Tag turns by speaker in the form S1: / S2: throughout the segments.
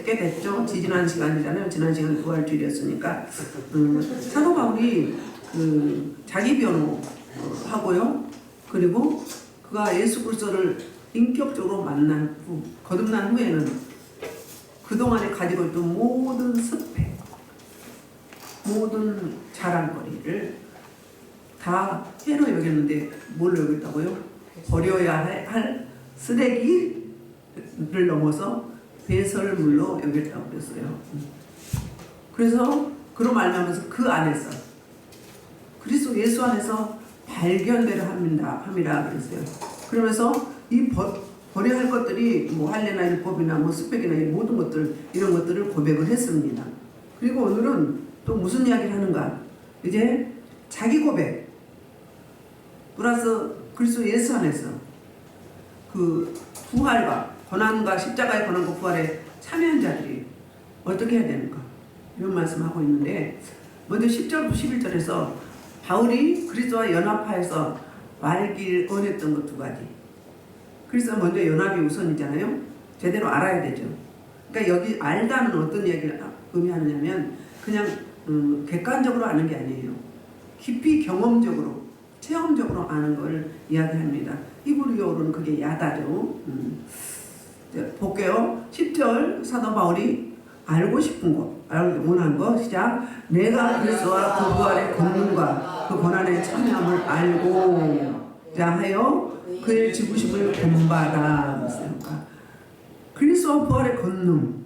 S1: 꽤 됐죠. 지난 시간이잖아요. 지난 시간 부활주일이었으니까. 사도 바울이 자기 변호하고요. 그리고 그가 예수 그리스도를 인격적으로 만난 후, 거듭난 후에는 그동안에 가지고 있던 모든 스펙, 모든 자랑거리를 다 해로 여겼는데 뭘로 여겼다고요? 버려야 할 쓰레기를 넘어서 배설물로 여겼다고 그랬어요. 그래서 그로 말미암아서 그 안에서 그리스도 예수 안에서 발견되려 함이라 그랬어요. 그러면서 이 버려야 할 것들이 뭐 할례나 율법이나 뭐 스펙이나 이 모든 것들 이런 것들을 고백을 했습니다. 그리고 오늘은 또 무슨 이야기를 하는가? 이제 자기 고백 플러스 그리스도 예수 안에서 그 부활과 고난과 십자가의 고난과 부활에 참여한 자들이 어떻게 해야 되는가 이런 말씀하고 있는데 먼저 10절부터 11절에서 바울이 그리스도와 연합하여서 말길 원했던 것 두 가지. 그리스도와 먼저 연합이 우선이잖아요. 제대로 알아야 되죠. 그러니까 여기 알다는 어떤 이야기를 의미하느냐면 그냥 객관적으로 아는 게 아니에요. 깊이 경험적으로 체험적으로 아는 걸 이야기합니다. 히브리어로는 그게 야다죠. 볼게요. 10절 사도 바울이 알고 싶은 것, 알고 원한 것 시작. 내가 그리스도와 그 부활의 권능과 그 고난의 참여함을 알고자 하여 그의 지구심을 본받아. 그리스도와 부활의 권능,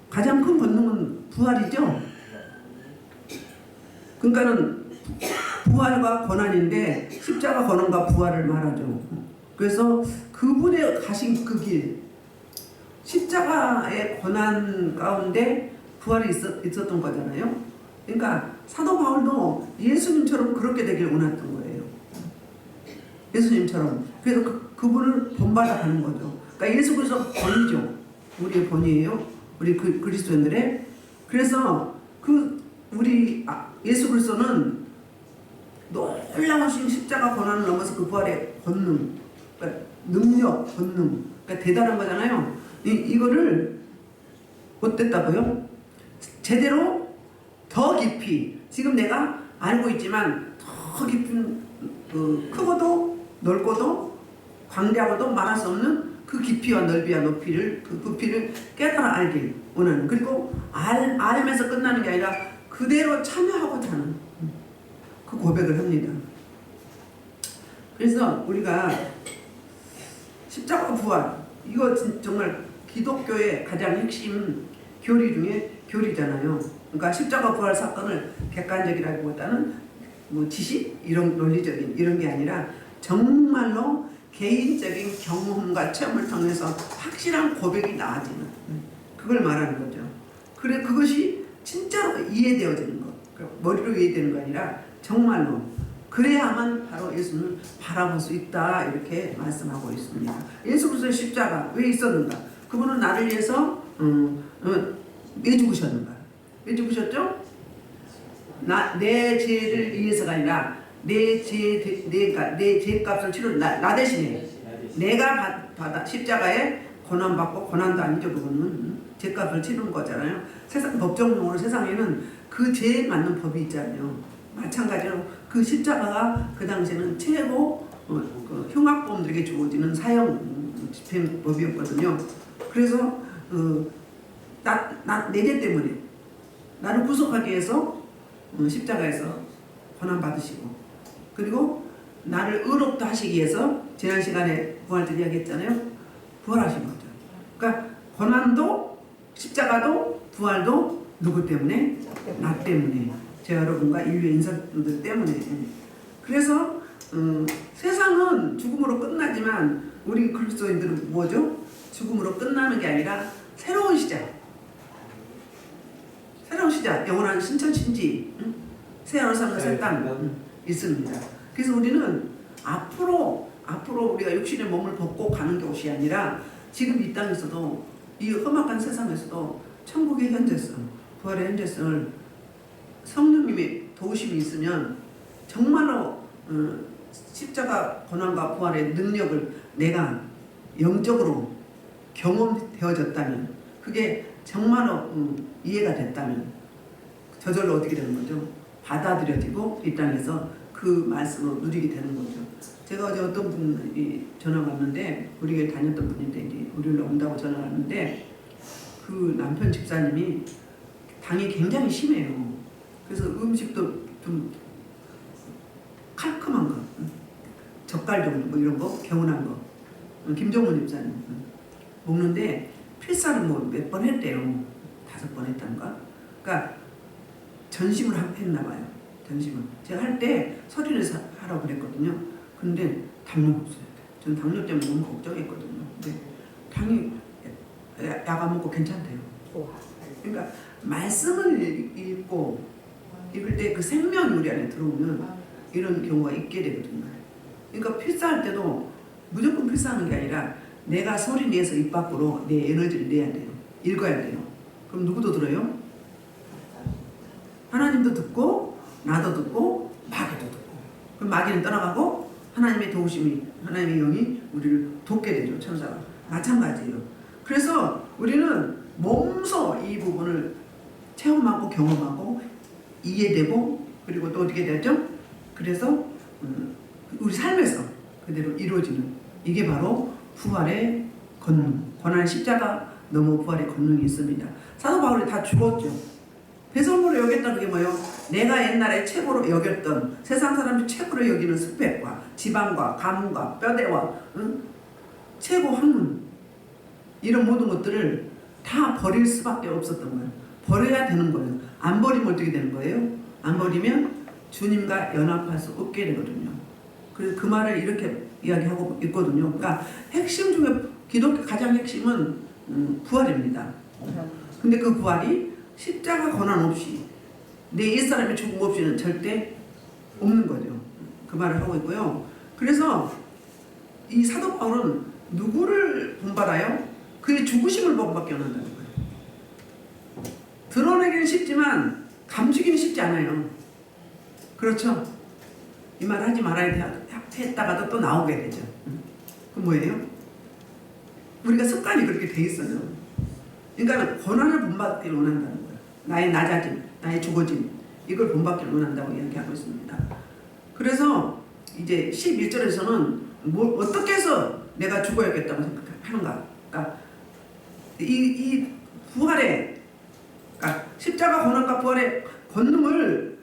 S1: 가장 큰 권능은 부활이죠. 그러니까는 부활과 고난인데 십자가 고난과 부활을 말하죠. 그래서 그분의 가신 그 길, 십자가의 고난 가운데 부활이 있었던 거잖아요. 그러니까 사도 바울도 예수님처럼 그렇게 되길 원했던 거예요. 예수님처럼. 그래서 그분을 본받아 가는 거죠. 그러니까 예수 그리스도가 본이죠. 우리의 본이에요. 우리 그리스도인들의. 그래서 우리 예수 그리스도는 놀라우신 십자가 고난을 넘어서 그 부활의 권능, 그러니까 능력, 권능, 그러니까 대단한 거잖아요. 이거를 어땠다고요? 제대로 더 깊이, 지금 내가 알고 있지만 더 깊은 크고도 넓고도 광대하고도 말할 수 없는 그 깊이와 넓이와 높이를 그 부피를 깨달아 알길 원하는. 그리고 알면서 끝나는 게 아니라 그대로 참여하고자 하는 그 고백을 합니다. 그래서 우리가 십자가 부활 이거 정말 기독교의 가장 핵심 교리 중에 교리잖아요. 그러니까 십자가 부활 사건을 객관적이라기보다는 뭐 지식 이런 논리적인 이런 게 아니라 정말로 개인적인 경험과 체험을 통해서 확실한 고백이 나아지는 그걸 말하는 거죠. 그래 그것이 진짜로 이해되어지는 것. 머리로 이해되는 거 아니라 정말로 그래야만 바로 예수님을 바라볼 수 있다 이렇게 말씀하고 있습니다. 예수 그리스도의 십자가 왜 있었는가? 그분은 나를 위해서 왜 죽으셨는가? 왜 죽으셨죠? 내 죄를 위해서가 아니라 내 죄값을 치료 나 대신에 내가 받아 십자가에 고난받고 고난도 아니죠. 그거는 죄값을 치르는 거잖아요. 세상 법정용어로 세상에는 그 죄에 맞는 법이 있잖아요. 마찬가지로 그 십자가가 그 당시에는 최고 그 흉악범들에게 주어지는 사형 집행법이었거든요. 그래서 내 죄 때문에 나를 구속하기 위해서 십자가에서 고난 받으시고 그리고 나를 의롭다 하시기 위해서 지난 시간에 부활절 이야기했잖아요. 부활하신 거죠. 그러니까 고난도 십자가도 부활도 누구 때문에? 나 때문에. 저 여러분과 인류의 인사들 때문에. 그래서 세상은 죽음으로 끝나지만 우리 그리스도인들은 뭐죠? 죽음으로 끝나는 게 아니라 새로운 시작. 새로운 시작. 영원한 신천신지. 새 하늘 삶과 새 땅 있습니다. 그래서 우리는 앞으로 우리가 육신의 몸을 벗고 가는 것이 아니라 지금 이 땅에서도 이 험악한 세상에서도 천국의 현재성, 부활의 현재성을 성령님의 도우심이 있으면 정말로 십자가 고난과 부활의 능력을 내가 영적으로 경험되어졌다면 그게 정말로 이해가 됐다면 저절로 어떻게 되는 거죠? 받아들여지고 이 땅에서 그 말씀을 누리게 되는 거죠. 제가 어제 어떤 분이 전화가 왔는데 우리 교회 다녔던 분인데 이제 우리를 온다고 전화가 왔는데 그 남편 집사님이 당이 굉장히 심해요. 그래서 음식도 좀 칼끔한 거, 젓갈 정도 뭐 이런 거, 개운한 거. 김정문 집사님 먹는데 필사를 뭐 몇 번 했대요. 5번 했던가. 그러니까 전심을 했나 봐요. 전심을. 제가 할 때 서류를 하라고 그랬거든요. 근데 당뇨 없어요. 저는 당뇨 때문에 너무 걱정했거든요. 근데 당이 약 안 먹고 괜찮대요. 그러니까 말씀을 읽고 읽을 때 그 생명이 우리 안에 들어오면 이런 경우가 있게 되거든요. 그러니까 필사할 때도 무조건 필사하는 게 아니라 내가 소리 내서 입 밖으로 내 에너지를 내야 돼요. 읽어야 돼요. 그럼 누구도 들어요? 하나님도 듣고 나도 듣고 마귀도 듣고. 그럼 마귀는 떠나가고 하나님의 도우심이 하나님의 영이 우리를 돕게 되죠. 천사가. 마찬가지예요. 그래서 우리는 몸소 이 부분을 체험하고 경험하고 이해되고 그리고 또 어떻게 되죠? 그래서 우리 삶에서 그대로 이루어지는 이게 바로 부활의 권능, 고난 십자가 넘어 부활의 권능이 있습니다. 사도 바울이 다 죽었죠. 배설물을 여겼다는 게 뭐예요? 내가 옛날에 최고로 여겼던 세상 사람들이 최고로 여기는 스펙과 지방과 가문과 뼈대와 최고 학문 이런 모든 것들을 다 버릴 수밖에 없었던 거예요. 버려야 되는 거예요. 안 버리면 어떻게 되는 거예요? 안 버리면 주님과 연합할 수 없게 되거든요. 그래서 그 말을 이렇게 이야기하고 있거든요. 그러니까 핵심 중에 기독교 가장 핵심은 부활입니다. 근데 그 부활이 십자가 고난 없이 내 옛사람의 죽음 없이는 절대 없는 거죠. 그 말을 하고 있고요. 그래서 이 사도 바울은 누구를 본받아요? 그의 죽으심을 본받게 한다는 거예요. 드러내기는 쉽지만 감추기는 쉽지 않아요. 그렇죠? 이 말 하지 말아야 했다가도 또 나오게 되죠. 그 뭐예요? 우리가 습관이 그렇게 돼 있어요. 그러니까 고난을 본받기를 원한다는 거예요. 나의 낮아짐, 나의 죽어짐 이걸 본받기를 원한다고 이야기하고 있습니다. 그래서 이제 11절에서는 어떻게 해서 내가 죽어야겠다고 생각하는가? 그러니까 이 부활의 그러니까 십자가 고난과 부활의 권능을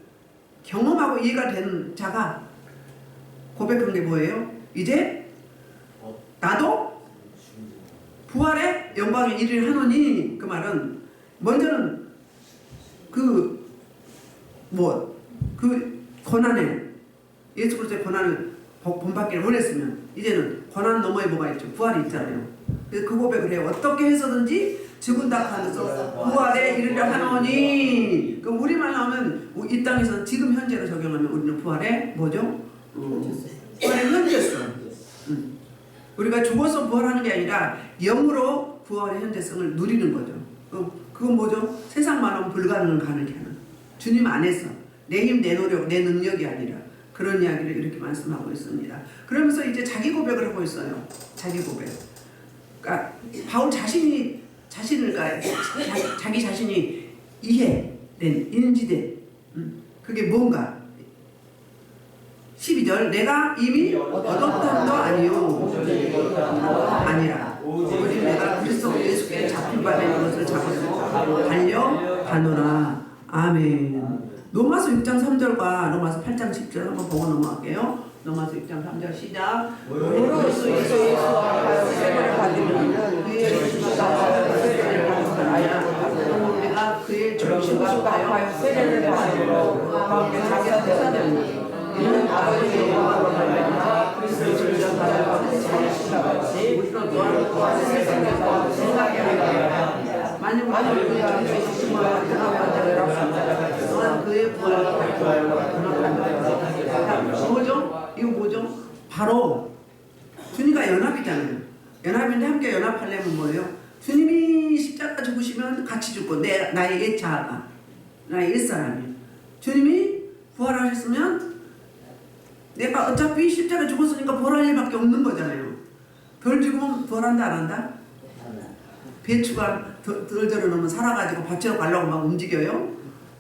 S1: 경험하고 이해가 된 자가 고백한 게 뭐예요? 이제 나도 부활의 영광의 일을 하노니 그 말은 먼저는 그 고난에 예수 그리스도의 고난을 본받기를 원했으면 이제는 고난 너머에 뭐가 있죠? 부활이 있잖아요. 그래서 그 고백을 해요. 어떻게 해서든지 죽은 다 하면서 부활에 이르려 하노니. 그 우리말 나오면 이 땅에서 지금 현재로 적용하면 우리는 부활에 뭐죠? 부활의 현재성. 우리가 죽어서 부활하는 게 아니라 영으로 부활의 현재성을 누리는 거죠. 그건 뭐죠? 세상만은 불가능을 가능케 하는 주님 안에서 내 힘, 내 노력, 내 능력이 아니라 그런 이야기를 이렇게 말씀하고 있습니다. 그러면서 이제 자기 고백을 하고 있어요. 자기 고백. 그러니까 바울 자신이 자신을 자기 자신이 이해된 인지된 그게 뭔가 12절 내가 이미 얻었던도 아니요 아니라 오직 내가 그리스도 예수께 잡힌 바 된 것을 잡아서 달려가노라. 아멘. 로마서 6장 3절과 로마서 8장 10절 한번 보고 넘어갈게요. 로마서 6장 3절 시작. 그리스도 예수와 세례를 받으면 그의 죽으심과 세례를 받은 걸 알고 내가 그의 죽으심과 하여 세례를 받으므로 가운데 자기가 되사되니 이는 아버지의 영광으로 말미암아 그리스도의 죽으심을 받아 살리신다 같이 우리는 또한 세상과 생각이 하리라. 만일 우리가 그의 죽으심과 연합한 또한 그의 부활과 뭐죠? 이거 뭐죠? 바로 주님과 연합이잖아요. 연합인데 함께 연합하려면 뭐예요? 주님이 십자가 죽으시면 같이 죽고 나의 옛 자아가 나의 옛사람이 주님이 부활하셨으면 내가 어차피 십자가 죽었으니까 부활할 일밖에 없는 거잖아요. 덜 죽으면 부활한다 안 한다? 배추가 덜덜어 놓으면 살아가지고 밭으로 가려고 막 움직여요.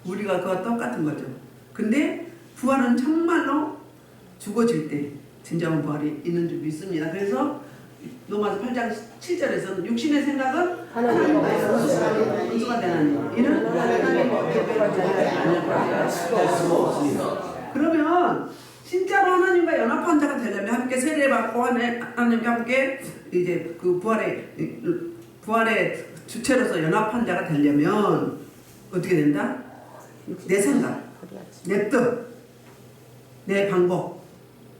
S1: 우리가 그와 똑같은 거죠. 근데 부활은 정말로 죽어질 때 진정한 부활이 있는 줄 믿습니다. 그래서 로마서 8장 7절에서는 육신의 생각은 하나님과 원수가 되나니 이는 하나님과 교배하지 않을 것이다. 그러면 진짜로 하나님과 연합한 자가 되려면 함께 세례받고 하나님과 함께 이제 그 부활의 주체로서 연합한 자가 되려면 어떻게 된다? 내 생각, 내 뜻, 내 방법,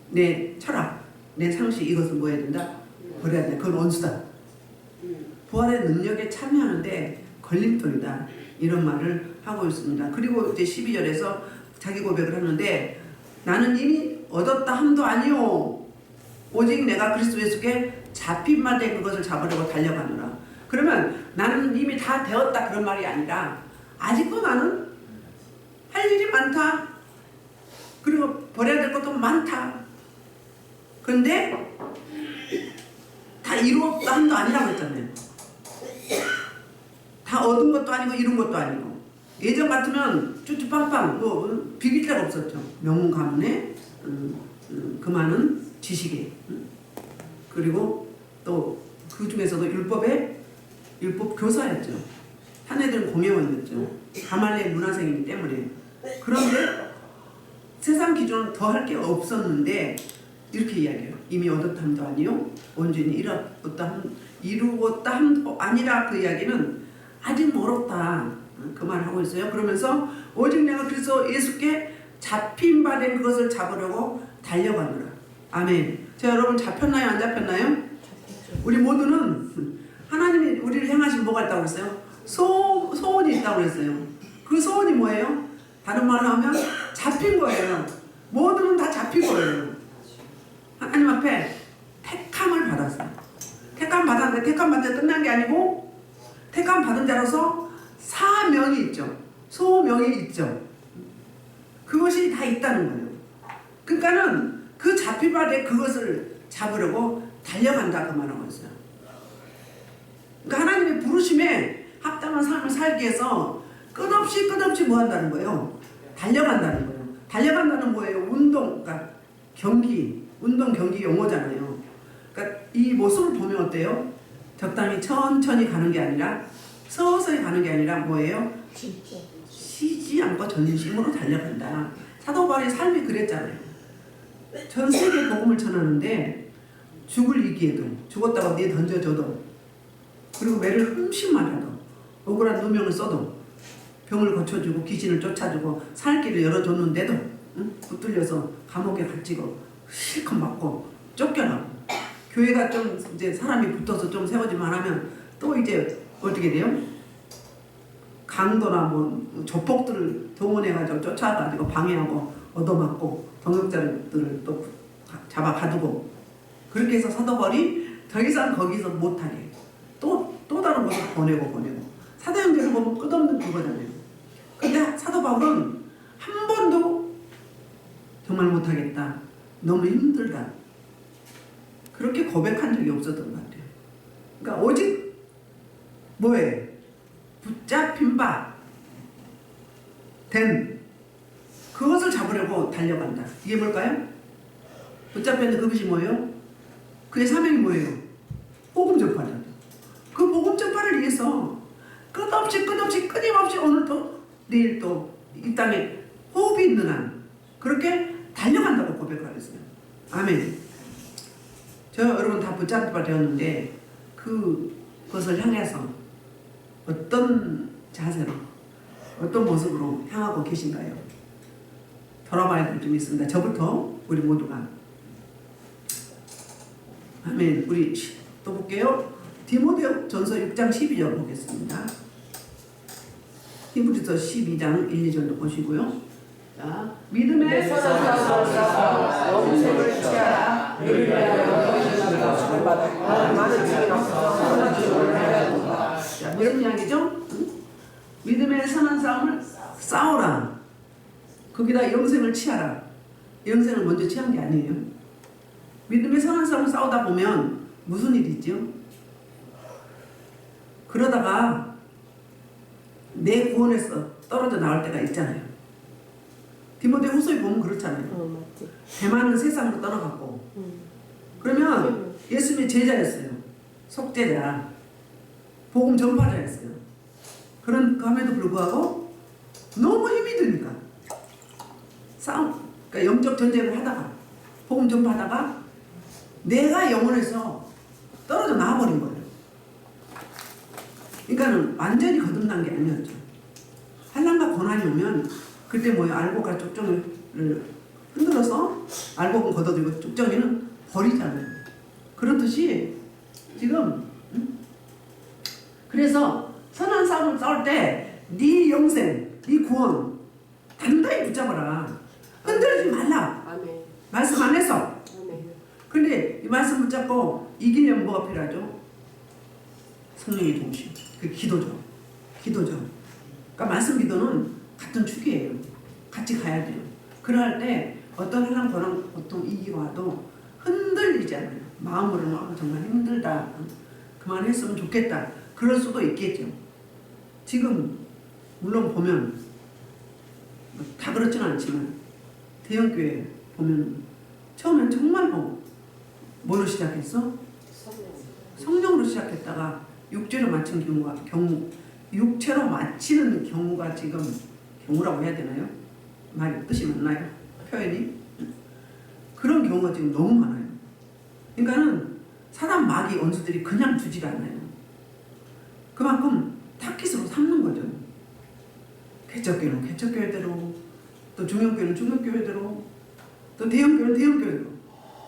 S1: 내 철학, 내 상식 이것을 뭐 해야 된다? 버려야 돼. 그건 원수다. 부활의 능력에 참여하는데 걸림돌이다. 이런 말을 하고 있습니다. 그리고 이제 12절에서 자기 고백을 하는데 나는 이미 얻었다 함도 아니오. 오직 내가 그리스도 예수께 잡힌 바 된 그것을 잡으려고 달려가노라. 그러면 나는 이미 다 되었다 그런 말이 아니라 아직도 나는 할 일이 많다. 그리고 버려야 될 것도 많다. 근데 다 이루었다 함도 아니라고 했잖아요. 다 얻은 것도 아니고 이룬 것도 아니고 예전 같으면 쭈쭈빵빵 뭐 비길 데가 없었죠. 명문 가문에 그 많은 지식에 그리고 또 그 중에서도 율법 교사였죠. 사내들은 공회원이었죠. 가말리엘 문화생이기 때문에. 그런데 세상 기준은 더 할 게 없었는데 이렇게 이야기해요. 이미 얻었다 함도 아니요 온전히 이루었다 함도 아니라 그 이야기는 아직 멀었다 그 말을 하고 있어요. 그러면서 오직 내가 그래서 예수께 잡힌 바 된 그것을 잡으려고 달려가노라. 아멘. 자, 여러분 잡혔나요? 안 잡혔나요? 우리 모두는 하나님이 우리를 향하신 뭐가 있다고 그랬어요? 소원이 있다고 그랬어요. 그 소원이 뭐예요? 다른 말로 하면 잡힌 거예요. 모두는 다 잡힌 거예요. 하나님 앞에 택함을 받았어요. 택함 받았는데 택함 받은 데 끝난 게 아니고 택함 받은 자로서 사명이 있죠. 소명이 있죠. 그것이 다 있다는 거예요. 그러니까는 그 잡힌 바 된 그것을 잡으려고 달려간다 그 말하고 있어요. 그러니까 하나님의 부르심에 합당한 삶을 살기 위해서 끝없이 뭐 한다는 거예요? 달려간다는 거예요. 달려간다는 뭐예요? 운동, 그러니까 운동 경기 용어잖아요. 그러니까 이 모습을 보면 어때요? 적당히 천천히 가는 게 아니라 서서히 가는 게 아니라 뭐예요? 쉬지 않고 전심으로 달려간다. 사도 바울의 삶이 그랬잖아요. 전 세계 복음을 전하는데 죽을 위기에도 죽었다고 내 던져줘도 그리고 매를 흠심만 해도 억울한 누명을 써도 병을 고쳐주고 귀신을 쫓아주고 살 길을 열어줬는데도 붙들려서 감옥에 갇히고 실컷 맞고 쫓겨나고 교회가 좀 이제 사람이 붙어서 좀 세워지만 하면 또 이제 어떻게 돼요? 강도나 뭐 조폭들을 동원해가지고 쫓아가지고 방해하고 얻어맞고 동역자들을 또 잡아 가두고 그렇게 해서 사도 바울이 더 이상 거기서 못하게 또 다른 곳을 보내고 사도행전을 보면 끝없는 그거잖아요. 근데 사도 바울은 한 번도 정말 못하겠다, 너무 힘들다 그렇게 고백한 적이 없었던 것 같아요. 그러니까 오직 뭐에 붙잡힌 바 된 그것을 잡으려고 달려간다. 이게 뭘까요? 붙잡혔는데 그것이 뭐예요? 그의 사명이 뭐예요? 복음 전파자. 그 복음 전파를 위해서 끝없이 끊임없이 오늘도 내일도 이 땅에 호흡이 있는 한 그렇게 달려간다고 고백하고 있어요. 아멘. 저 여러분 다 붙잡힌 바 되었는데 그것을 향해서 어떤 자세로 어떤 모습으로 향하고 계신가요? 돌아봐야 될 점이 있습니다. 저부터 우리 모두가. 아멘. 우리 또 볼게요. 디모데 전서 6장 12절 보겠습니다. 히브리서 12장 1, 2절도 보시고요. 자, 믿음의 선한 싸움을 영생을 취하라. 이를 위하여 너희를 받아 많은 증인 앞에서 선한 해야 한다. 자, 무슨 이야기죠? 믿음의 선한 싸움을 싸우라. 거기다 영생을 취하라. 영생을 먼저 취한 게 아니에요. 믿음의 선한 싸움을 싸우다 보면 무슨 일이 있죠? 그러다가 내 구원에서 떨어져 나올 때가 있잖아요. 디모데후서에 보면 그렇잖아요.
S2: 맞지.
S1: 대만은 세상으로 떠나갔고 그러면 예수님의 제자였어요. 속제자, 복음 전파자였어요. 그럼에도 불구하고 너무 힘이 드니까 그러니까 영적 전쟁을 하다가 복음 전파하다가 내가 영혼에서 떨어져 나와버린 거예요. 그러니까는 완전히 거듭난 게 아니었죠. 환난과 고난이 오면 그때 뭐예요? 알곡과 쪽정이를 흔들어서 알곡은 걷어들이고 쪽정이는 버리잖아요. 그렇듯이 지금 그래서 선한 싸움을 싸울 때 네 영생, 네 구원 단단히 붙잡아라. 흔들리지 말라.
S2: 아멘.
S1: 말씀 안에서.
S2: 아멘.
S1: 근데 이 말씀 붙잡고 이기려면 뭐가 필요하죠? 성령의 동심. 그 기도죠. 기도죠. 그러니까 말씀 기도는 같은 축이에요. 같이 가야 돼요. 그럴 때 어떤 하나님 고난 보통 이기고 와도 흔들리지 않아요. 마음으로는 정말 힘들다. 그만했으면 좋겠다. 그럴 수도 있겠죠. 지금 물론 보면 다 그렇지는 않지만 대형교회 보면 처음엔 정말 뭐로 시작했어? 성령으로 시작했다가 육체로 마친 육체로 마치는 경우가 지금 경우라고 해야 되나요? 말이 뜻이 맞나요? 표현이? 그런 경우가 지금 너무 많아요. 그러니까는 사람 마귀 원수들이 그냥 두질 않아요. 그만큼 타깃으로 삼는 거죠. 개척교회는 개척교회대로, 또 중형교회는 중형교회대로, 또 대형교회는 대형교회대로.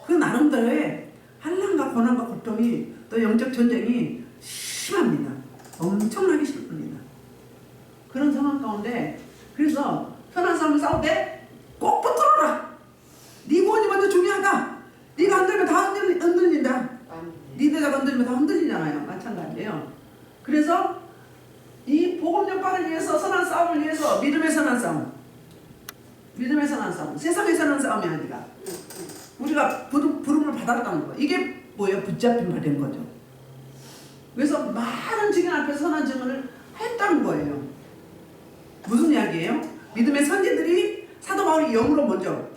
S1: 그 나름대로의 환난과 고난과 고통이 또 영적 전쟁이 심합니다. 엄청나게 심합니다. 그런 상황 가운데 그래서 선한 싸움을 싸울 때 꼭 붙들어라. 네 구원이 먼저 중요하다. 네가 흔들면 다 흔들린다. 네 대자가 흔들면 다 흔들리잖아요. 마찬가지예요. 그래서 이 복음 전파를 위해서 선한 싸움을 위해서 믿음의 선한 싸움, 믿음의 선한 싸움, 세상의 선한 싸움이 아니라 우리가 부름을 받았다는 거. 이게 뭐예요? 붙잡힌 바 된 거죠. 그래서 많은 증인 앞에서 선한 증언을 했다는 거예요. 무슨 이야기예요? 믿음의 선지들이 사도 바울이 영으로 먼저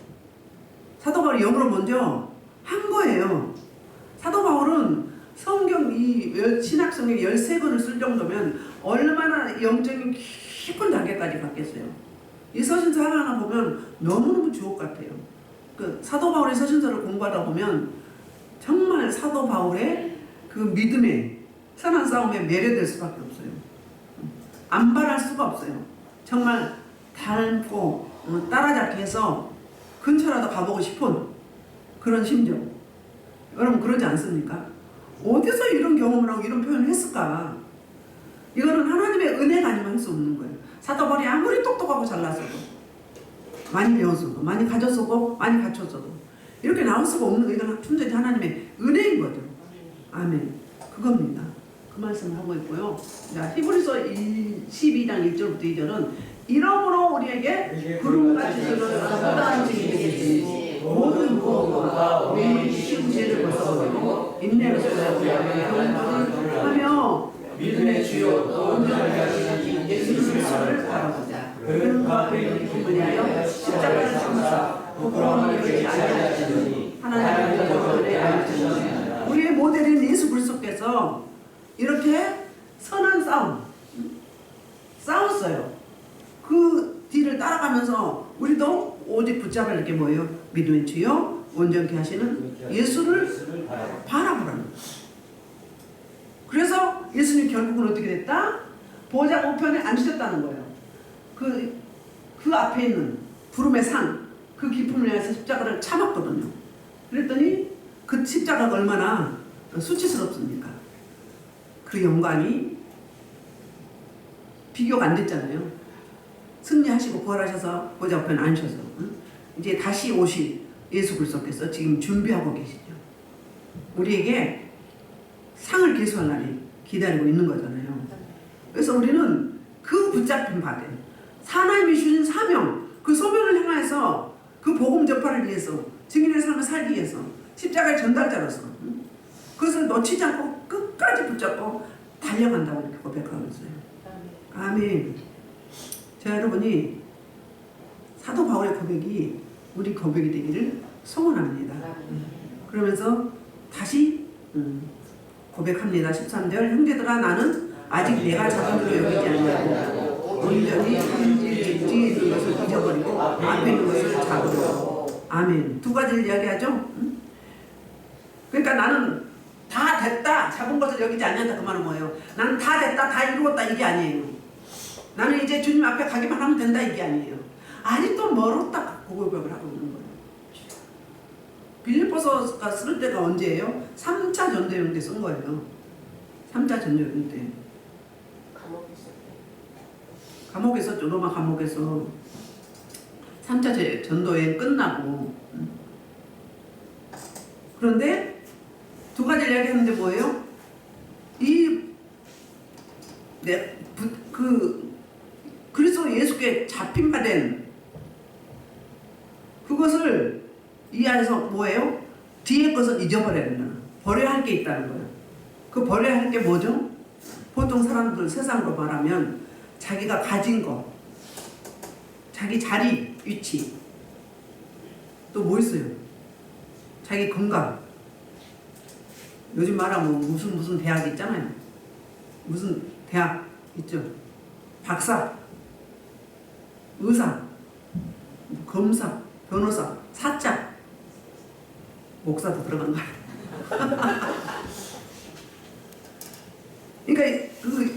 S1: 한 거예요. 사도 바울은 성경 이 신약성경 13권을 쓸 정도면 얼마나 영적인 깊은 단계까지 갔겠어요. 이 서신서 하나하나 보면 너무너무 주옥 같아요. 그 사도 바울의 서신서를 공부하다 보면 정말 사도 바울의 그 믿음의 선한 싸움에 매료될 수밖에 없어요. 안 바랄 수가 없어요. 정말 닮고 따라잡기 해서 근처라도 가보고 싶은 그런 심정. 여러분 그러지 않습니까? 어디서 이런 경험을 하고 이런 표현을 했을까? 이거는 하나님의 은혜가 아니면 할 수 없는 거예요. 사도 바울이 아무리 똑똑하고 잘났어도, 많이 배웠어도, 많이 가졌어도, 많이 갖췄어도 이렇게 나올 수가 없는 거. 이건 순전히 하나님의 은혜인 거죠. 아멘. 그겁니다. 그 말씀을 하고 있고요. 자, 히브리서 12장 1절부터 2절은 이러므로 우리에게 구름같이 들어서 허다한 증이 되겠으니 모든 무엇보다 우리 쉬운 죄를 벗어버리고 인내로 교훈을 하며 믿음의 주요 온전하게 하시는 예수 그리스도를 바라보자. 그는 그의 기쁨을 위하여 십자가를 지사 부끄러움을 여기지 아니하시더니 하나님의 영광을 알려주시니 우리의 모델인 예수 그리스도께서 이렇게 선한 싸웠어요. 그 뒤를 따라가면서 우리도 오직 붙잡을 게 뭐예요? 믿음의 주요 온전케 하시는 예수를 바라보라는 거예요. 그래서 예수님 결국은 어떻게 됐다? 보좌 우편에 앉으셨다는 거예요. 그 앞에 있는 부름의 상, 그 기쁨을 위해서 십자가를 참았거든요. 그랬더니 그 십자가가 얼마나 수치스럽습니까? 그 영광이 비교가 안 됐잖아요. 승리하시고 부활하셔서 보좌 우편에 앉으셔서 이제 다시 오실 예수 그리스도께서 지금 준비하고 계시죠. 우리에게 상을 계수할 날이 기다리고 있는 거잖아요. 그래서 우리는 그 붙잡힌 바된 하나님이 주신 사명, 그 소명을 향해서 그 복음 전파를 위해서 증인의 삶을 살기 위해서 십자가의 전달자로서 그것을 놓치지 않고 끝까지 붙잡고 달려간다고 고백하고 있어요. 아멘. 자, 여러분이 사도 바울의 고백이 우리 고백이 되기를 소원합니다. 그러면서 다시 고백합니다. 13절 형제들아 나는 아직 내가 작은 줄로 여기지 아니하고 온전히 하늘지 뒤에 있는 것을 잊어버리고 앞에 있는 것을 잡으려. 아멘. 두 가지를 이야기하죠. 그러니까 나는 다 됐다 작은 것을 여기지 않는다 그 말은 뭐예요? 나는 다 됐다 다 이루었다 이게 아니에요. 나는 이제 주님 앞에 가기만 하면 된다 이게 아니에요. 아직도 멀었다 고백을 하고 있는 거예요. 빌립보서가 쓸 때가 언제예요? 3차 전도여행 때 쓴 거예요. 3차 전도여행 때. 감옥에 있었죠. 로마 감옥에서 3차 전도여행 끝나고. 그런데 두 가지를 이야기했는데 뭐예요? 그리스도 예수께 잡힌 바 된 그것을 이 안에서 뭐예요? 뒤에 것을 잊어버려야 된다. 버려야 할 게 있다는 거예요. 그 버려야 할 게 뭐죠? 보통 사람들 세상으로 말하면 자기가 가진 거, 자기 자리, 위치, 또 뭐 있어요? 자기 건강. 요즘 말하면 무슨 대학 있잖아요. 무슨 대학 있죠? 박사, 의사, 검사, 변호사, 사자, 목사도 들어간 거야. 그러니까 그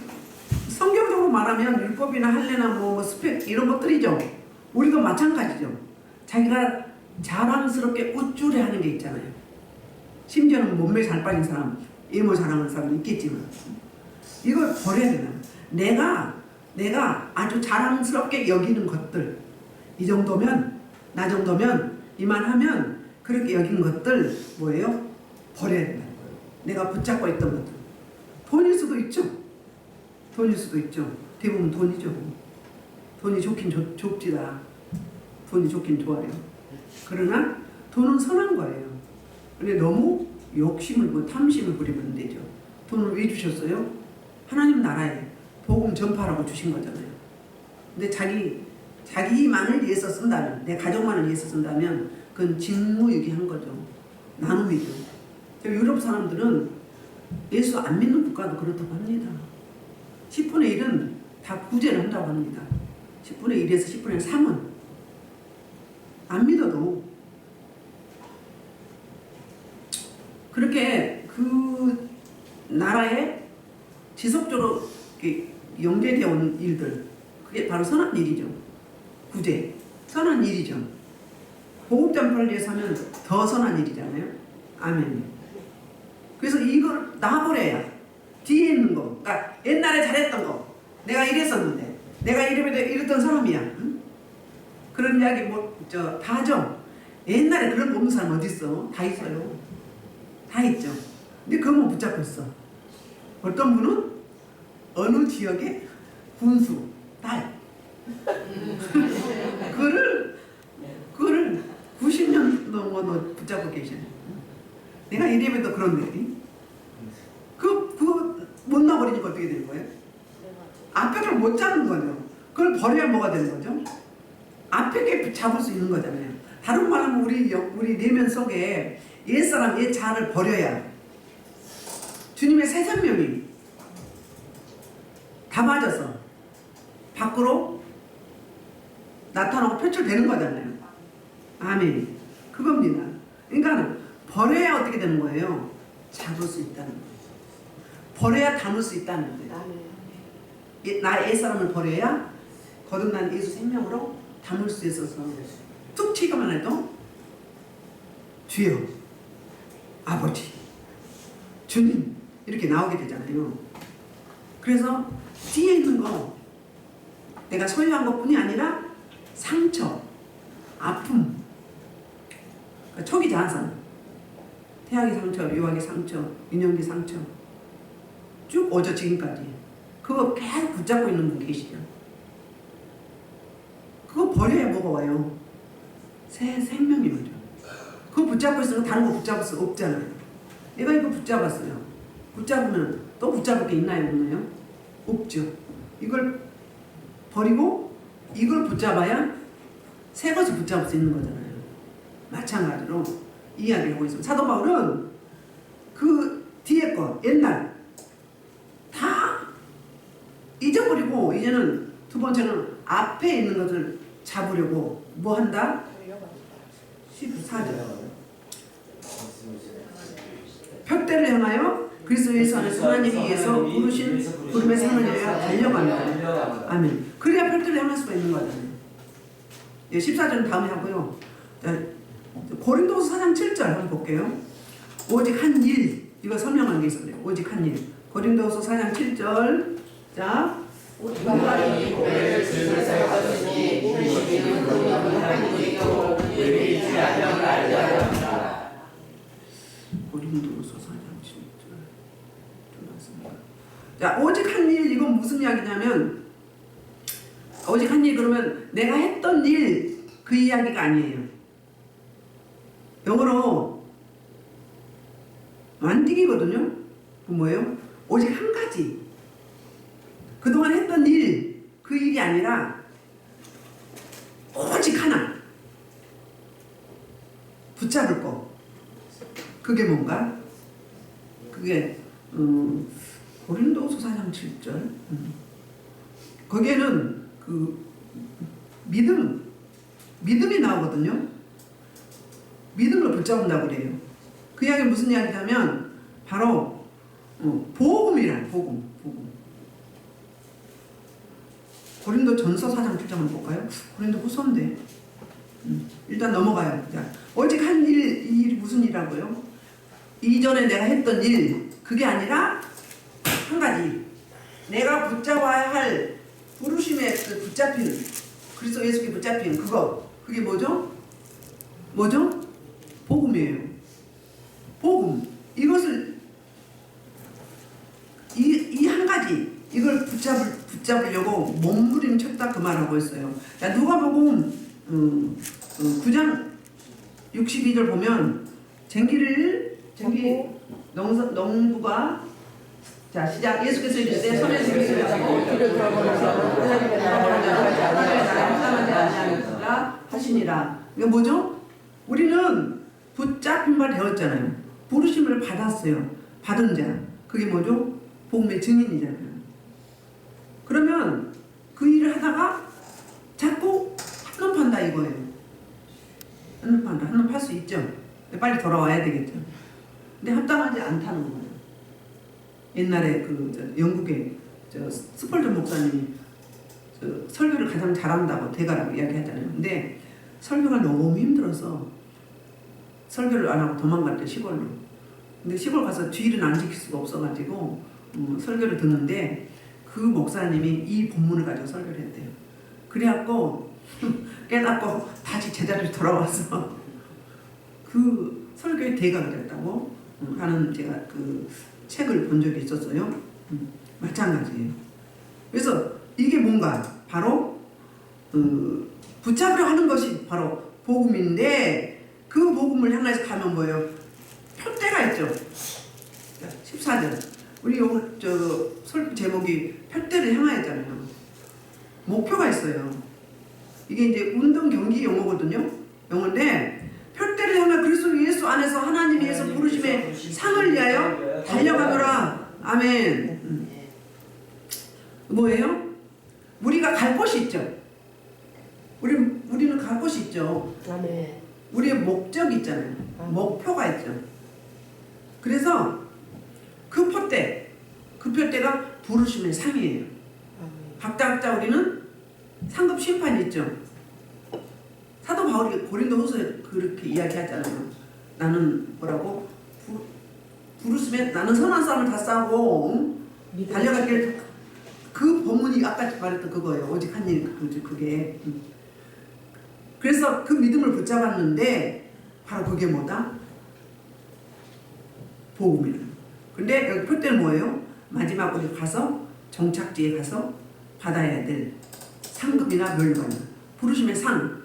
S1: 성경적으로 말하면 율법이나 할례나 뭐 스펙 이런 것들이죠. 우리도 마찬가지죠. 자기가 자랑스럽게 우쭐해하는 게 있잖아요. 심지어는 몸매 잘 빠진 사람, 외모 자랑하는 사람도 있겠지만 이걸 버려야 되나? 내가 아주 자랑스럽게 여기는 것들, 이 정도면, 나 정도면, 이만하면 그렇게 여긴 것들 뭐예요? 버려야 된다는 거예요. 내가 붙잡고 있던 것들. 돈일 수도 있죠. 돈일 수도 있죠. 대부분 돈이죠. 돈이 좋긴 좋지다. 돈이 좋긴 좋아요. 그러나 돈은 선한 거예요. 근데 너무 욕심을 탐심을 부리면 안 되죠. 돈을 왜 주셨어요? 하나님 나라에 복음 전파라고 주신 거잖아요. 근데 자기만을 위해서 쓴다면, 내 가족만을 위해서 쓴다면 그건 직무유기한 거죠. 나눔이죠. 유럽 사람들은 예수 안 믿는 국가도 그렇다고 합니다. 10분의 1은 다 구제를 한다고 합니다. 10분의 1에서 10분의 3은 안 믿어도 그렇게 그 나라에 지속적으로 연계되어 온 일들, 그게 바로 선한 일이죠. 구제, 선한 일이죠. 복음 전파를 위해서 하면 더 선한 일이잖아요. 아멘. 그래서 이걸 놔버려야 뒤에 있는 거, 그러니까 옛날에 잘했던 거, 내가 이랬었는데, 내가 이랬던 사람이야. 응? 그런 이야기 다 하죠. 옛날에 그런 거 없는 사람 어디 있어? 다 있어요. 다 있죠. 근데 그것만 붙잡고 있어. 어떤 분은 어느 지역의 군수, 딸. 그거를 90년 넘어도 붙잡고 계셔요. 내가 이래봬도 그런데. 그거 못 놔버리니까 어떻게 되는 거예요? 앞에 걸 못 잡는 거죠. 그걸 버려야 뭐가 되는 거죠? 앞에 게 잡을 수 있는 거잖아요. 다른 말하면 우리 내면 속에 옛사람, 옛자를 버려야 주님의 새 생명이 담아져서 밖으로 나타나고 표출되는 거잖아요. 아멘. 그겁니다. 그러니까 버려야 어떻게 되는 거예요? 잡을 수 있다는 거예요. 버려야 담을 수 있다는 거예요. 나의 옛사람을 버려야 거듭난 예수 생명으로 담을 수 있어서 툭 치기만 해도 주여, 아버지, 주님 이렇게 나오게 되잖아요. 그래서 뒤에 있는 거, 내가 소유한 것뿐이 아니라 상처, 아픔, 그러니까 초기 자아상, 태양의 상처, 유학의 상처, 인형의 상처 쭉 오죠. 지금까지 그거 계속 붙잡고 있는 분 계시죠. 그거 버려야 뭐가 와요? 새 생명이 오죠. 그거 붙잡고 있으면 다른 거 붙잡을 수 없잖아요. 내가 이거 붙잡았어요. 붙잡으면 또 붙잡을 게 있나요? 없나요? 없죠. 이걸 버리고 이걸 붙잡아야 새 것을 붙잡을 수 있는 거잖아요. 마찬가지로 이야기를 하고 있습니다. 사도 바울은 그 뒤에 거 옛날 다 잊어버리고 이제는 두 번째는 앞에 있는 것을 잡으려고 뭐 한다? 14절 푯대를 향하여 그리스도 예수 안에서 하나님이 위해서 부르신 부름의 상을 위하여 달려간다. 아멘. 그래야 푯대를 향할 수가 있는 거잖아요. 14절은 다음에 하고요. 고린도서 4장 7절 한번 볼게요. 오직 한 일, 이거 설명한 게 있었네요. 오직 한 일. 고린도서 4장 7절. 자,
S2: 우리가 이 고백을 들으면서 하듯이 우리는 하나님께로 예비치 않으면 알게 하였다.
S1: 고린도서 4장 7절. 자, 오직 한 일, 이건 무슨 이야기냐면 오직 한 일 그러면 내가 했던 일 그 이야기가 아니에요. 영어로 완딩이거든요. 그 뭐예요? 오직 한 가지. 그동안 했던 일, 그 일이 아니라 오직 하나. 붙잡을 거. 그게 뭔가? 그게 고린도서 4장 7절. 거기에는 그 믿음이 나오거든요. 믿음을 붙잡는다고 그래요. 그 이야기 무슨 이야기냐면 바로 복음이란 복음. 고린도 전서 4장 7장을 볼까요? 고린도 후서인데 일단 넘어가요. 자, 오직 한 일이 무슨 일이라고요? 이전에 내가 했던 일 그게 아니라 한 가지 일. 내가 붙잡아야 할 부르심의 그 붙잡힌 그리스도 예수께 붙잡힌 그게 뭐죠? 복음이에요. 복음. 이것을 이 한 가지 이걸 붙잡으려고 몸부림쳤다 그 말하고 있어요. 자, 누가복음 9장 62절 보면 농부가 자 시작. 예수께서 이르시되 손에 들기를 잡고 귀를 들어버려서 하시니라. 이거 뭐죠? 우리는 붙잡힌 바 되었잖아요. 부르심을 받았어요. 받은 자. 그게 뭐죠? 복음의 증인이잖아요. 그러면 그 일을 하다가 자꾸 한눈 판다 이거예요. 한눈 팔 수 있죠. 빨리 돌아와야 되겠죠. 근데 합당하지 않다는 거예요. 옛날에 영국의 스펄전 목사님이 설교를 가장 잘한다고 대가라고 이야기하잖아요. 근데 설교가 너무 힘들어서 설교를 안 하고 도망갔대 시골로. 근데 시골 가서 주일은 안 지킬 수가 없어가지고 설교를 듣는데 그 목사님이 이 본문을 가지고 설교를 했대요. 그래갖고 깨닫고 다시 제자리로 돌아와서 그 설교의 대가가 됐다고 하는 제가 그 책을 본 적이 있었어요. 마찬가지예요. 그래서 이게 뭔가 바로 붙잡으려 하는 것이 바로 복음인데 그 복음을 향해서 가면 뭐예요? 푯대가 있죠. 14절. 우리 요거 설교 제목이 푯대를 향하였잖아요. 목표가 있어요. 이게 이제 운동 경기 용어거든요. 용어인데 푯대를 향해 그리스도 예수 안에서 하나님이 위해서 부르심의 상을 위하여 달려가노라. 아멘. 뭐예요? 우리가 갈 곳이 있죠. 우리는 갈 곳이 있죠.
S3: 아멘.
S1: 우리의 목적이 있잖아요. 목표가 있죠. 그래서 그 푯대가 부르심의 상이에요. 각자 우리는 상급 심판이 있죠. 사도 바울이 고린도후서에 그렇게 이야기하잖아요. 나는 뭐라고? 부르심에 나는 선한 싸움을 다 싸고 달려가길. 그 본문이 아까 말했던 그거예요. 오직 한 일 그게. 그래서 그 믿음을 붙잡았는데 바로 그게 뭐다? 복음이라. 근데 여기 푯대는 뭐예요? 마지막 우리 가서 정착지에 가서 받아야 될 상급이나 멸관, 부르심의 상.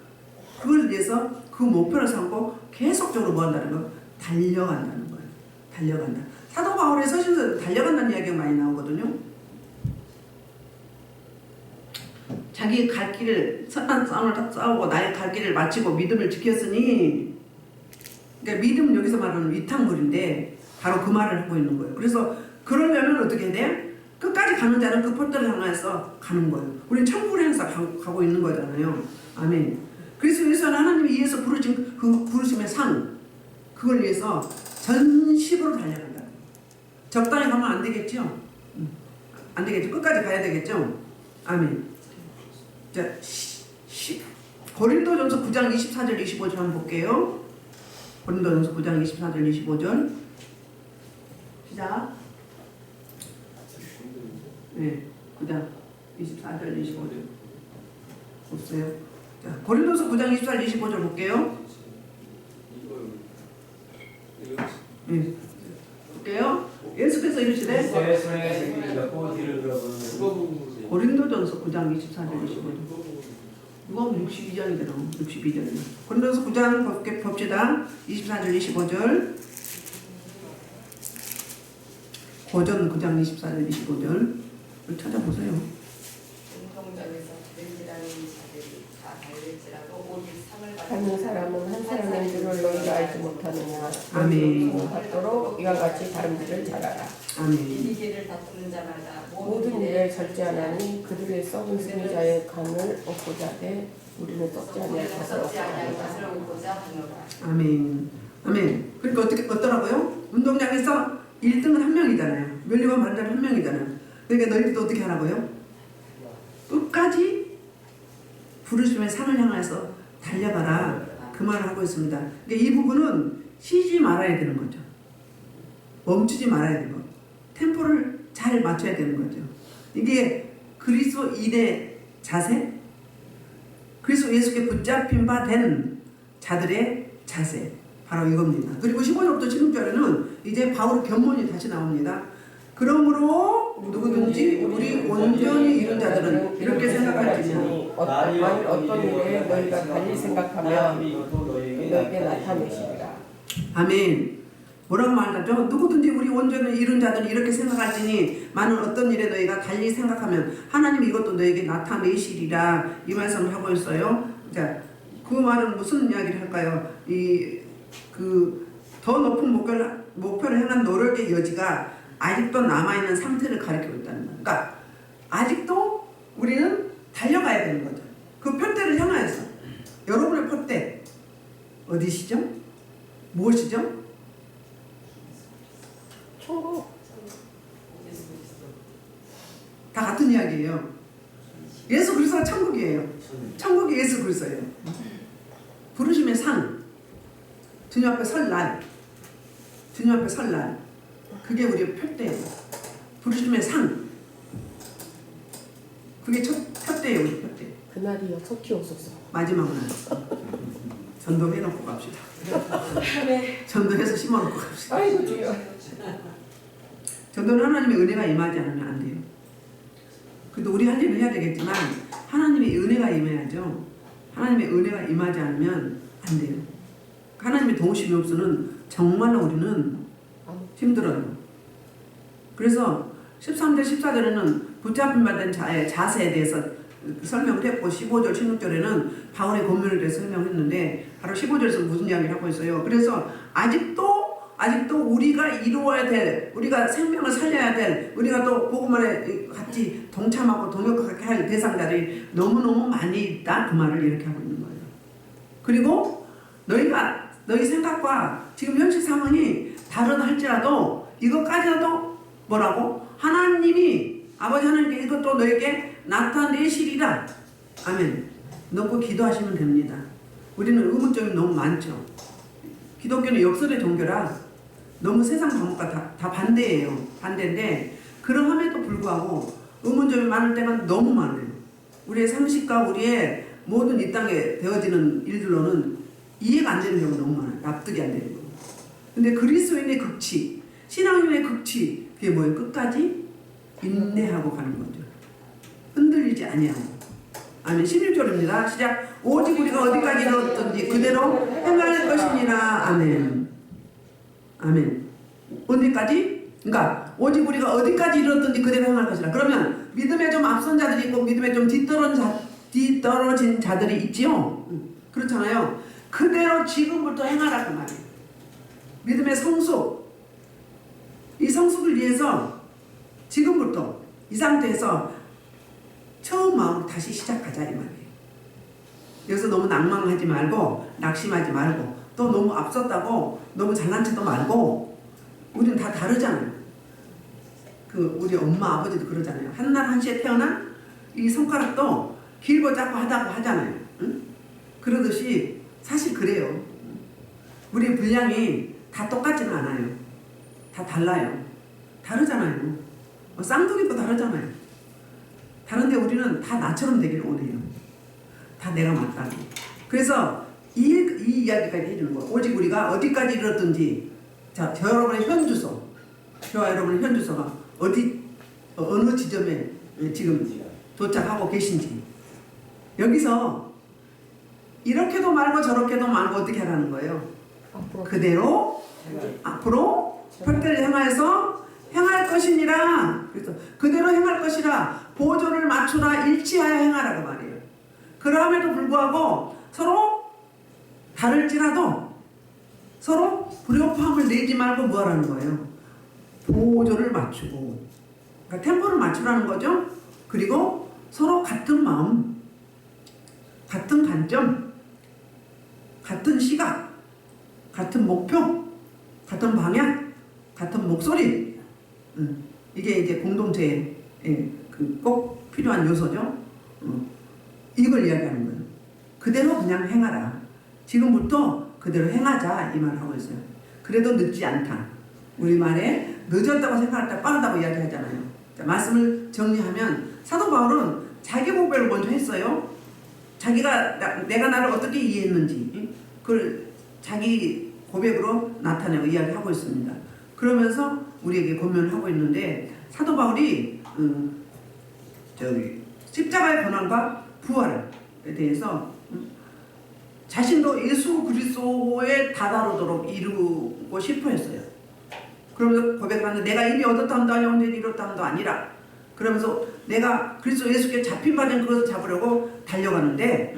S1: 그걸 위해서 그 목표를 삼고 계속적으로 뭐 한다는 거? 달려간다는 거예요. 달려간다. 사도 바울의 서신서 달려간다는 이야기가 많이 나오거든요. 자기 갈 길을 선한 싸움을 싸우고 나의 갈 길을 마치고 믿음을 지켰으니, 그러니까 믿음은 여기서 말하는 위탁물인데 바로 그 말을 하고 있는 거예요. 그래서 그러려면 어떻게 해야 돼? 끝까지 가는 자는 그 폴대를 향해서 가는 거예요. 우리는 천국을 향해서 가고 있는 거잖아요. 아멘. 그래서 여기서는 하나님이 위해서 부르신 그 부르심의 상, 그걸 위해서 전심으로 달려간다. 적당히 가면 안 되겠죠? 안 되겠죠? 끝까지 가야 되겠죠? 아멘. 자, 고린도전서 9장 24절 25절 한번 볼게요. 고린도전서 9장 24절 25절 시작. 네, 9장 24절 25절 보세요. 자, 고린도서 9장 24절 25절 볼게요. 네, 볼게요. 예수께서 이르시되 고린도전서 9장 24절 25절 누가 62장이잖아. 62장이네. 고린도서 9장 봅시다. 24절 25절 고전 9장 24절 25절 찾아보세요.
S2: 운동장에서 렌즈라는 자들이 다 달릴지라도 오직 상을
S3: 받는 사람은 한 사람인 줄을 너희가 알지 못하느냐.
S1: 아멘.
S3: 받도록 이와 같이 다름질을 잘하라.
S1: 아멘.
S2: 이기를 다투는 자마다
S3: 모든 일에 절제하나니 그들의 썩은 승자의 간을 얻고자 해 우리는 썩지 아니할 것을 얻고자 하노라.
S1: 아멘. 아멘. 그러니까 어떻게 어떠라고요? 운동장에서 1등은 한 명이잖아요. 멸류관 반달 한 명이잖아요. 그러니까 너희들도 어떻게 하라고요? 끝까지 부르심의 상을 향해서 달려가라. 그 말을 하고 있습니다. 그러니까 이 부분은 쉬지 말아야 되는 거죠. 멈추지 말아야 되는 거죠. 템포를 잘 맞춰야 되는 거죠. 이게 그리스도인의 자세, 그리스도 예수께 붙잡힌 바 된 자들의 자세, 바로 이겁니다. 그리고 15절부터 16절에는 이제 바울의 견문이 다시 나옵니다. 그러므로 누구든지 우리 온전히 이룬 자들은 이렇게 생각할지니
S3: 만일 어떤 일에 너희가 달리 생각하면 너희에게 나타내시리라.
S1: 아멘. 뭐라고 말하죠? 누구든지 우리 온전히 이룬 자들은 이렇게 생각할지니 만일 어떤 일에 너희가 달리 생각하면 하나님이 이것도 너에게 나타내시리라. 이 말씀을 하고 있어요. 자, 그 말은 무슨 이야기를 할까요? 더 높은 목표를 향한 노력의 여지가 아직도 남아있는 상태를 가리키고 있다는 거예요. 그러니까 아직도 우리는 달려가야 되는 거죠. 그 표대를 향하여서. 여러분의 표대 어디시죠? 무엇이죠?
S3: 천국.
S1: 다 같은 이야기예요. 예수 그리스도가 천국이에요. 천국이 예수 그리스도예요. 부르심의 상, 주님 앞에 설 날, 주님 앞에 설 날, 그게 우리의 표대예요. 부르심의 상, 그게 표대예요. 우리 표대.
S3: 그날이여 속히옵소서.
S1: 마지막 날 전도해놓고 갑시다. 전도해서 심어놓고 갑시다.
S3: 아이고 주여.
S1: 전도는 하나님의 은혜가 임하지 않으면 안 돼요. 그래도 우리 할 일을 해야 되겠지만 하나님의 은혜가 임해야죠. 하나님의 은혜가 임하지 않으면 안 돼요. 하나님의 도우심이 없으면 정말로 우리는 힘들어요. 그래서 13절 14절에는 붙잡힌 바 된 자의 자세에 대해서 설명을 했고 15절 16절에는 바울의 권면에 대해서 설명했는데 바로 15절에서 무슨 이야기를 하고 있어요. 그래서 아직도 우리가 이루어야 될, 우리가 생명을 살려야 될, 우리가 또 복음에 같이 동참하고 동역하게 할 대상자들이 너무너무 많이 있다. 그 말을 이렇게 하고 있는 거예요. 그리고 너희 생각과 지금 현실 상황이 다르다 할지라도 이것까지라도 뭐라고? 하나님이 아버지 하나님께 이것도 너에게 나타내시리라. 아멘. 넣고 기도하시면 됩니다. 우리는 의문점이 너무 많죠. 기독교는 역설의 종교라 너무 세상 방법과 다 반대예요. 반대인데 그럼에도 불구하고 의문점이 많을 때가 너무 많아요. 우리의 상식과 우리의 모든 이 땅에 되어지는 일들로는 이해가 안 되는 경우가 너무 많아요. 납득이 안 되는 경우. 근데 그리스도인의 극치, 신앙인의 극치, 그게 뭐예요? 끝까지 인내하고 가는 거죠. 흔들리지 아니하고. 아멘. 16절입니다. 시작. 오직 우리가 어디까지 이르렀든지 그대로 행할 것이니라. 아멘. 아멘. 어디까지? 그러니까 오직 우리가 어디까지 이르렀든지 그대로 행할 것이라. 그러면 믿음에 좀 앞선 자들이 있고 믿음에 좀 뒤떨어진 뒤떨어진 자들이 있지요. 그렇잖아요. 그대로 지금부터 행하라 그 말이에요. 믿음의 성숙. 이 성숙을 위해서 지금부터 이 상태에서 처음 마음으로 다시 시작하자 이 말이에요. 여기서 너무 낭망하지 말고 낙심하지 말고 또 너무 앞섰다고 너무 잘난 척도 말고 우리는 다 다르잖아요. 그 우리 엄마 아버지도 그러잖아요. 한날 한시에 태어난 이 손가락도 길고 작고 하다고 하잖아요. 응? 그러듯이 사실 그래요. 우리 분량이 다 똑같지는 않아요. 다 달라요. 다르잖아요. 쌍둥이도 다르잖아요. 다른데 우리는 다 나처럼 되기를 원해요. 다 내가 맞다고. 그래서 이 이야기까지 해주는 거예요. 오직 우리가 어디까지 이르렀든지 자, 저 여러분의 현주소, 저와 여러분의 현주소가 어느 지점에 지금 도착하고 계신지 여기서 이렇게도 말고 저렇게도 말고 어떻게 하라는 거예요? 그대로 앞으로 펼대를 향하여서 행할 것이니라. 그래서 그대로 행할 것이라 보조를 맞추라 일치하여 행하라 그 말이에요. 그럼에도 불구하고 서로 다를지라도 서로 불협화음을 내지 말고 뭐 하라는 거예요? 보조를 맞추고 그러니까 템포를 맞추라는 거죠. 그리고 서로 같은 마음, 같은 관점, 같은 시각, 같은 목표, 같은 방향, 같은 목소리. 이게 이제 공동체에 꼭 필요한 요소죠. 이걸 이야기하는 거예요. 그대로 그냥 행하라. 지금부터 그대로 행하자 이 말을 하고 있어요. 그래도 늦지 않다. 우리말에 늦었다고 생각할 때 빠르다고 이야기하잖아요. 자, 말씀을 정리하면 사도 바울은 자기 고백을 먼저 했어요. 자기가 내가 나를 어떻게 이해했는지 그걸 자기 고백으로 나타내고 이야기하고 있습니다. 그러면서 우리에게 권면을 하고 있는데 사도 바울이 십자가의 고난과 부활에 대해서 자신도 예수 그리스도에 다다르도록 이루고 싶어 했어요. 그러면서 고백하는데 내가 이미 얻었다함도 아니라 온전히 이뤘다함도 아니라 그러면서 내가 그리스도 예수께 잡힌 바 된 그것을 잡으려고 달려가는데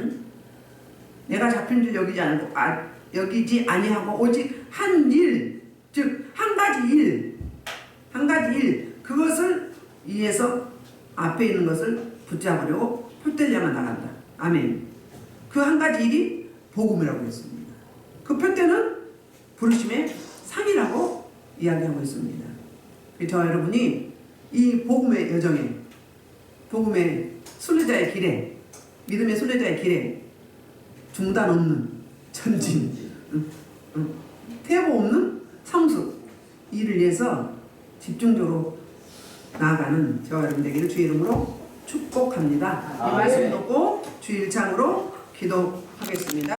S1: 내가 잡힌 줄 여기지 아니하고 오직 한 일, 즉 한 가지 일 그것을 위해서 앞에 있는 것을 붙잡으려고 푯대를 향해 나간다. 아멘. 그 한 가지 일이 복음이라고 했습니다. 그 푯대는 부르심의 상이라고 이야기하고 있습니다. 저와 여러분이 이 복음의 여정에, 복음의 순례자의 길에, 믿음의 순례자의 길에 중단 없는 전진, 퇴보 없는 성숙, 이를 위해서 집중적으로 나아가는 저와 여러분 되기를 주의 이름으로 축복합니다. 이 말씀 듣고 주일창으로 기도하겠습니다.